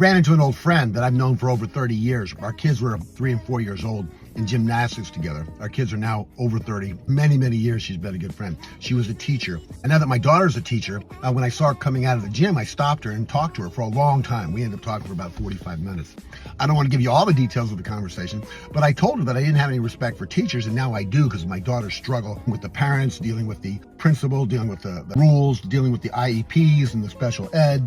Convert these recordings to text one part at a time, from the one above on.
Ran into an old friend that I've known for over 30 years. Our kids were 3 and 4 years old in gymnastics together. Our kids are now over 30. Many, many years she's been a good friend. She was a teacher. And now that my daughter's a teacher, when I saw her coming out of the gym, I stopped her and talked to her for a long time. We ended up talking for about 45 minutes. I don't want to give you all the details of the conversation, but I told her that I didn't have any respect for teachers, and now I do, because my daughter's struggle with the parents, dealing with the principal, dealing with the rules, dealing with the IEPs and the special ed.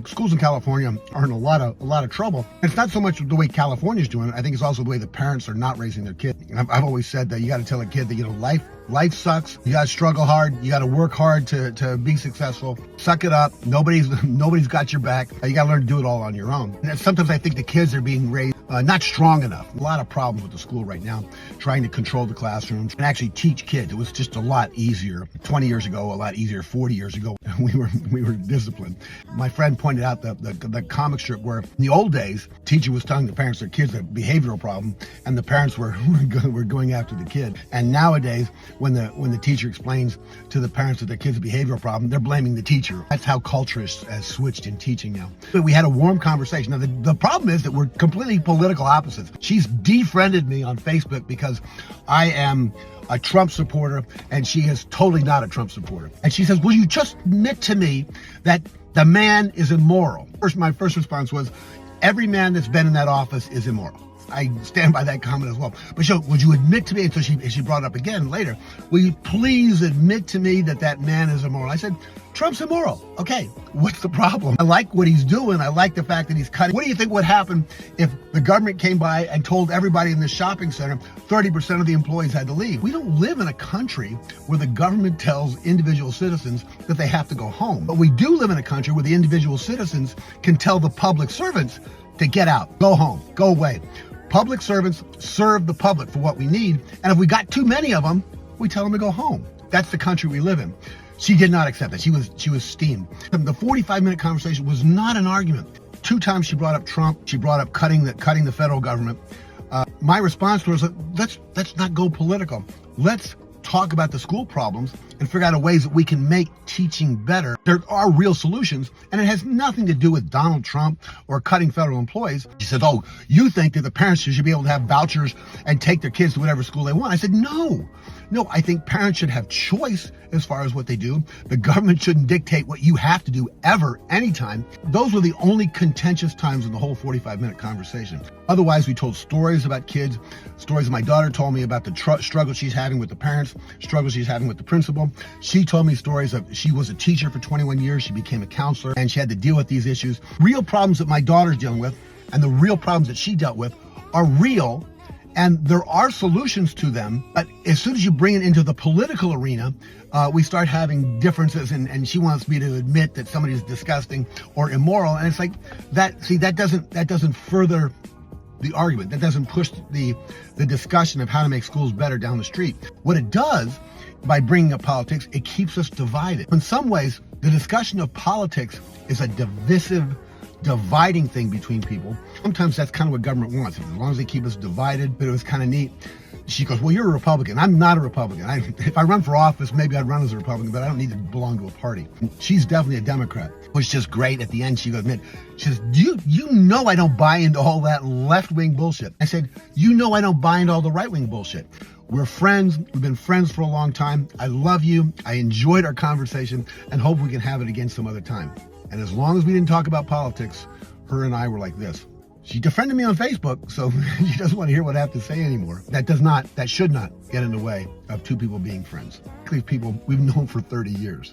Schools in California are in a lot of trouble. And it's not so much the way California's doing it. I think it's also the way the parents are not raising their kids. And I've always said that you got to tell a kid that, life sucks. You got to struggle hard. You got to work hard to be successful. Suck it up. Nobody's got your back. You got to learn to do it all on your own. And sometimes I think the kids are being raised not strong enough. A lot of problems with the school right now, trying to control the classrooms and actually teach kids. It was just a lot easier 20 years ago, a lot easier 40 years ago. We were disciplined. My friend pointed out the comic strip where in the old days, teacher was telling the parents their kids a behavioral problem, and the parents were going after the kid. And nowadays, when the teacher explains to the parents that their kid's a behavioral problem, they're blaming the teacher. That's how culture has switched in teaching now. But we had a warm conversation. Now, the problem is that we're completely political opposites. She's defriended me on Facebook because I am a Trump supporter, and she is totally not a Trump supporter. And she says, will you just admit to me that the man is immoral? My first response was, every man that's been in that office is immoral. I stand by that comment as well. But would you admit to me, and so she brought it up again later, will you please admit to me that man is immoral? I said, Trump's immoral. Okay, what's the problem? I like what he's doing. I like the fact that he's cutting. What do you think would happen if the government came by and told everybody in the shopping center 30% of the employees had to leave? We don't live in a country where the government tells individual citizens that they have to go home. But we do live in a country where the individual citizens can tell the public servants to get out, go home, go away. Public servants serve the public for what we need, and if we got too many of them, we tell them to go home. That's the country we live in. She did not accept that. She was steamed. The 45-minute conversation was not an argument. 2 times she brought up Trump. She brought up cutting the federal government. My response to her was, let's not go political. Let's talk about the school problems and figure out ways that we can make teaching better. There are real solutions, and it has nothing to do with Donald Trump or cutting federal employees. She said, oh, you think that the parents should be able to have vouchers and take their kids to whatever school they want. I said, no, I think parents should have choice as far as what they do. The government shouldn't dictate what you have to do ever, anytime. Those were the only contentious times in the whole 45-minute conversation. Otherwise, we told stories about kids, stories that my daughter told me about the struggle she's having with the parents, struggles she's having with the principal. She told me stories of, she was a teacher for 21 years. She became a counselor, and she had to deal with these issues. Real problems that my daughter's dealing with, and the real problems that she dealt with are real. And there are solutions to them, but as soon as you bring it into the political arena, we start having differences, and she wants me to admit that somebody is disgusting or immoral, and it's like that. See, that doesn't further the argument. That doesn't push the discussion of how to make schools better down the street. What it does, by bringing up politics, it keeps us divided. In some ways, the discussion of politics is a dividing thing between people. Sometimes that's kind of what government wants, as long as they keep us divided. But it was kind of neat. She goes, well, you're a Republican. I'm not a Republican. If I run for office, maybe I'd run as a Republican, but I don't need to belong to a party. She's definitely a Democrat, which is just great. At the end, she goes, she says, you know I don't buy into all that left-wing bullshit. I said, you know I don't buy into all the right-wing bullshit. We're friends. We've been friends for a long time. I love you. I enjoyed our conversation, and hope we can have it again some other time. And as long as we didn't talk about politics, her and I were like this. She defriended me on Facebook, so she doesn't want to hear what I have to say anymore. That should not get in the way of 2 people being friends. These people we've known for 30 years.